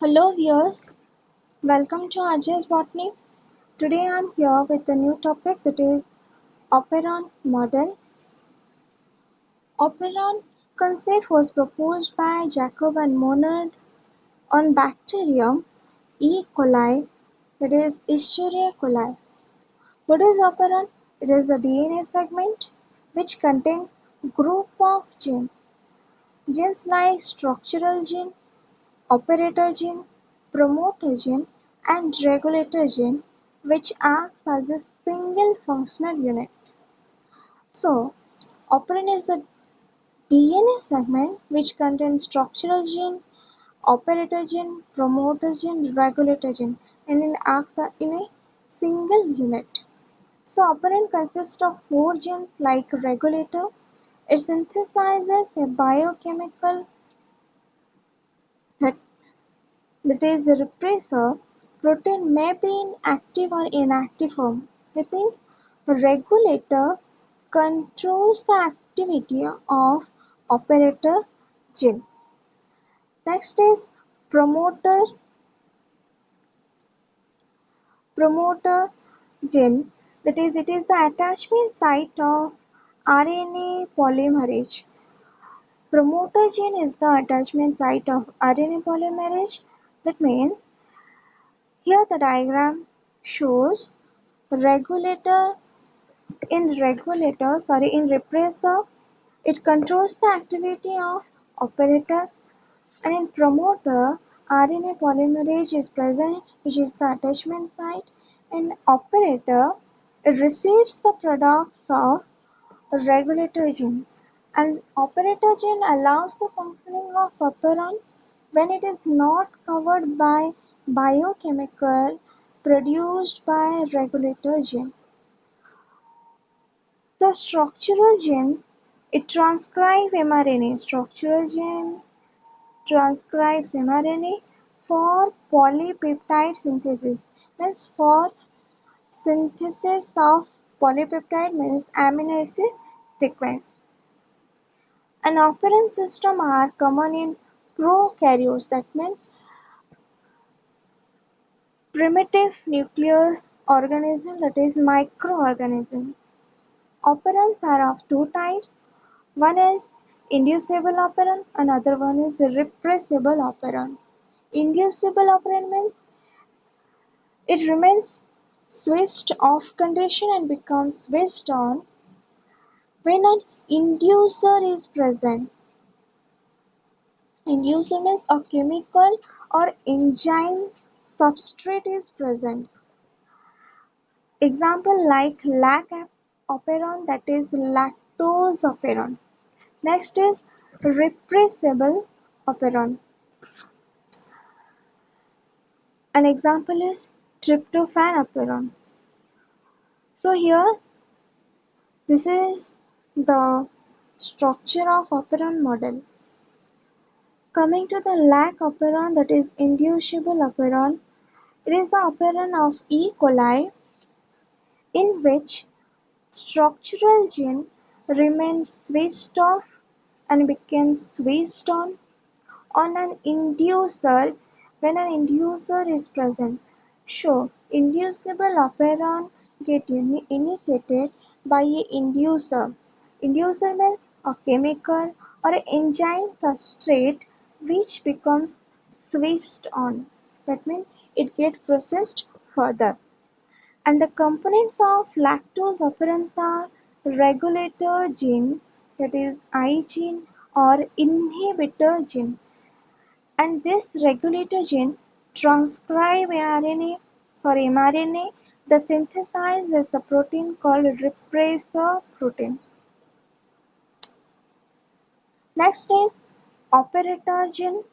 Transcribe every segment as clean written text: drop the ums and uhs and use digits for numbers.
Hello viewers, welcome to RJ's Botany. Today I am here with a new topic that is operon model. Operon concept was proposed by Jacob and Monod on bacterium E. coli, that is Escherichia coli. What is operon? It is a DNA segment which contains group of genes. Genes like structural gene, operator gene, promoter gene, and regulator gene, which acts as a single functional unit. So, operin is a DNA segment which contains structural gene, operator gene, promoter gene, regulator gene, and it acts in a single unit. So, operin consists of four genes like regulator. It synthesizes a biochemical that that is a repressor protein may be in active or inactive form. That means a regulator controls the activity of operator gene. Next is promoter promoter gene, that is it is the attachment site of RNA polymerase. Promoter gene is the attachment site of RNA polymerase. That means here the diagram shows regulator in repressor it controls the activity of operator, and in promoter RNA polymerase is present, which is the attachment site. In operator it receives the products of regulator gene, and operator gene allows the functioning of operon when it is not covered by biochemical produced by regulator gene. So structural genes, it transcribes mRNA. Structural genes transcribes mRNA for polypeptide synthesis. Means for synthesis of polypeptide means amino acid sequence. And operon system are common in prokaryotes. That means primitive nucleus organism, that is microorganisms. Operons are of two types. One is inducible operon, another one is repressible operon. Inducible operon means it remains switched off condition and becomes switched on when an inducer is present. Inducer means a chemical or enzyme substrate is present. Example like lac operon, that is lactose operon. Next is repressible operon. An example is tryptophan operon. So here this is the structure of operon model. Coming to the lac operon, that is inducible operon, it is the operon of E. coli in which structural gene remains switched off and becomes switched on an inducer when an inducer is present. So, inducible operon get initiated by a inducer. Inducer means a chemical or an enzyme substrate which becomes switched on. That means it gets processed further. And the components of lactose operons are regulator gene, that is I gene, or inhibitor gene, and this regulator gene transcribe mRNA, the synthesizes a protein called repressor protein. Next is operator gene.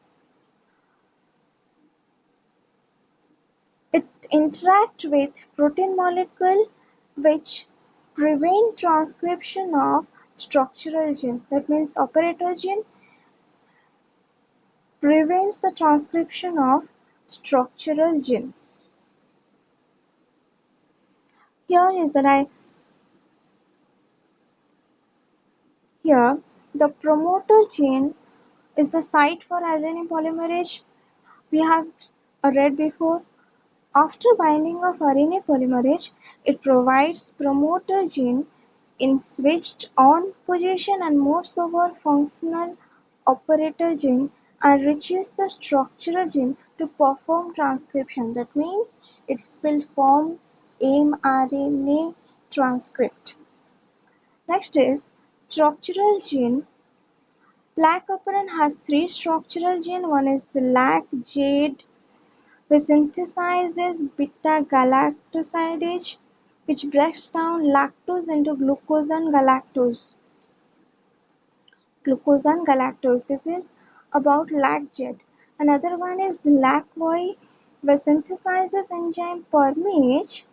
It interacts with protein molecule which prevent transcription of structural gene. That means operator gene prevents the transcription of structural gene. Here is the Here the promoter gene is the site for RNA polymerase. we have read before. After binding of RNA polymerase, it provides promoter gene in switched on position and moves over functional operator gene and reaches the structural gene to perform transcription. That means it will form mRNA transcript. Next is structural gene. Lac operon has three structural genes. One is LAC-JADE, which synthesizes beta-galactosidase, which breaks down lactose into glucose and galactose. This is about LAC-JADE. Another one is LAC-Y, which synthesizes enzyme permease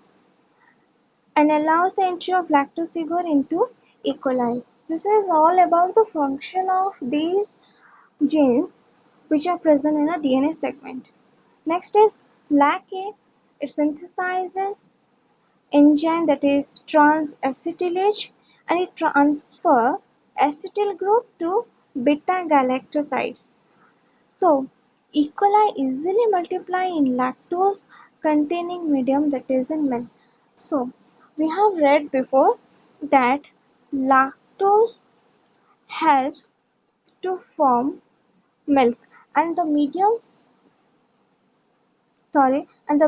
and allows the entry of lactose sugar into E. coli. This is all about the function of these genes which are present in a DNA segment. Next is LAC-A. It synthesizes enzyme that is trans-acetylase and it transfers acetyl group to beta-galactosides. So, E. coli easily multiply in lactose containing medium that is in milk. So, we have read before that lactose helps to form milk and the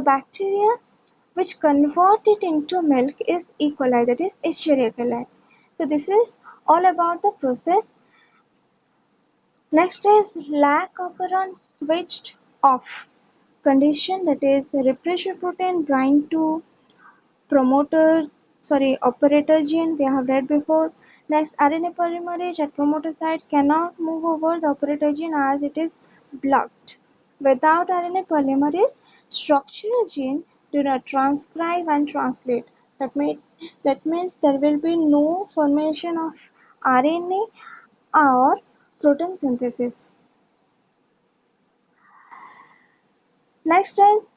bacteria which convert it into milk is E. coli, that is Escherichia coli. So this is all about the process. Next is lac operon switched off condition, that is repressor protein bind to operator gene we have read before. Next, RNA polymerase at promoter site cannot move over the operator gene as it is blocked. Without RNA polymerase, structural gene do not transcribe and translate. That means there will be no formation of RNA or protein synthesis. Next is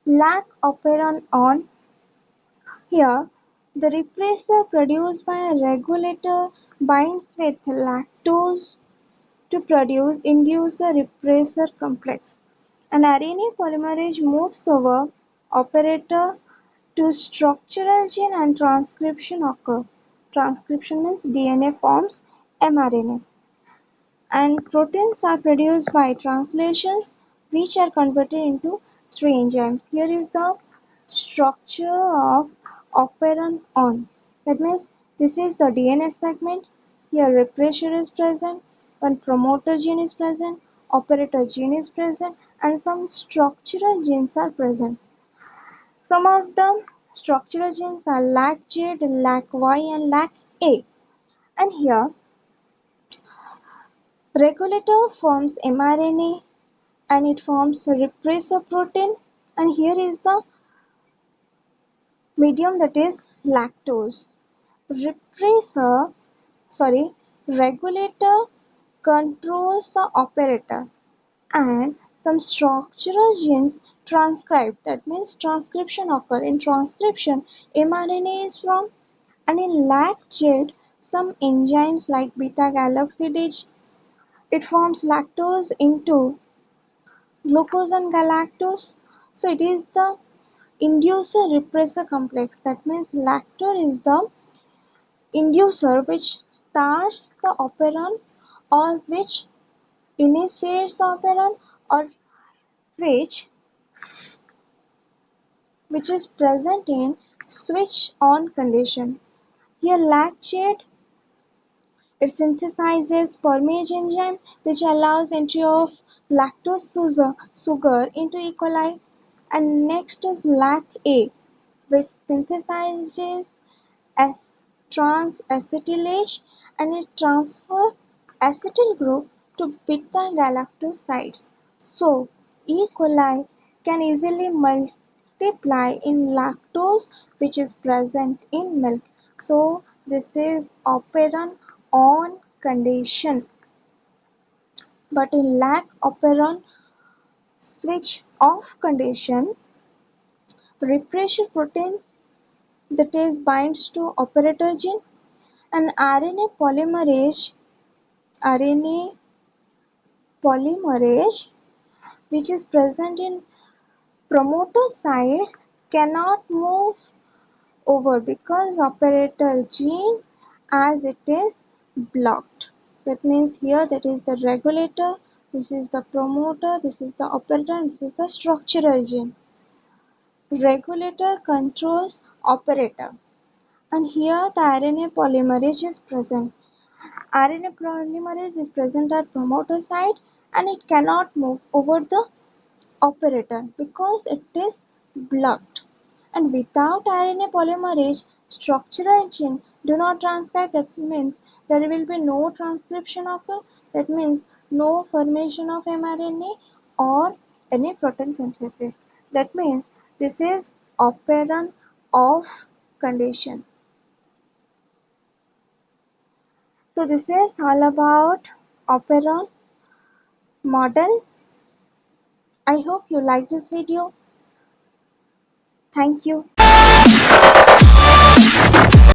lac operon on. Here, the repressor produced by a regulator binds with lactose to induce a repressor complex. An RNA polymerase moves over operator to structural gene and transcription occur. Transcription means DNA forms mRNA. And proteins are produced by translations which are converted into three enzymes. Here is the structure of operon on. That means this is the DNA segment. Here repressor is present, one promoter gene is present, operator gene is present, and some structural genes are present. Some of the structural genes are LAC-JADE, LAC-Y, and LAC-A. And here regulator forms mRNA and it forms a repressor protein, and here is the medium that is lactose. Repressor, Regulator controls the operator and some structural genes transcribe, that means transcription occur. In transcription, mRNA is formed and in LAC-JADE, some enzymes like beta-galactosidase, it forms lactose into glucose and galactose. So it is the inducer repressor complex. That means lactose is the inducer which starts the operon or which initiates the operon or which is present in switch on condition. Here LAC-JADE, it synthesizes permease enzyme which allows entry of lactose sugar into E. coli. And next is LAC-A, which synthesizes trans-acetylase and it transfers acetyl group to beta-galactosides. So, E. coli can easily multiply in lactose which is present in milk. So, this is operon on condition. But in lac operon switch off condition, repressor proteins that is binds to operator gene An RNA polymerase which is present in promoter site cannot move over because operator gene as it is blocked. That means here that is the regulator, this is the promoter, this is the operator, and this is the structural gene. Regulator controls operator, and here the RNA polymerase is present. RNA polymerase is present at promoter site and it cannot move over the operator because it is blocked. And without RNA polymerase, structural gene do not transcribe. That means there will be no transcription occur. That means no formation of mRNA or any protein synthesis. That means this is operon off condition. So this is all about operon model. I hope you like this video. Thank you.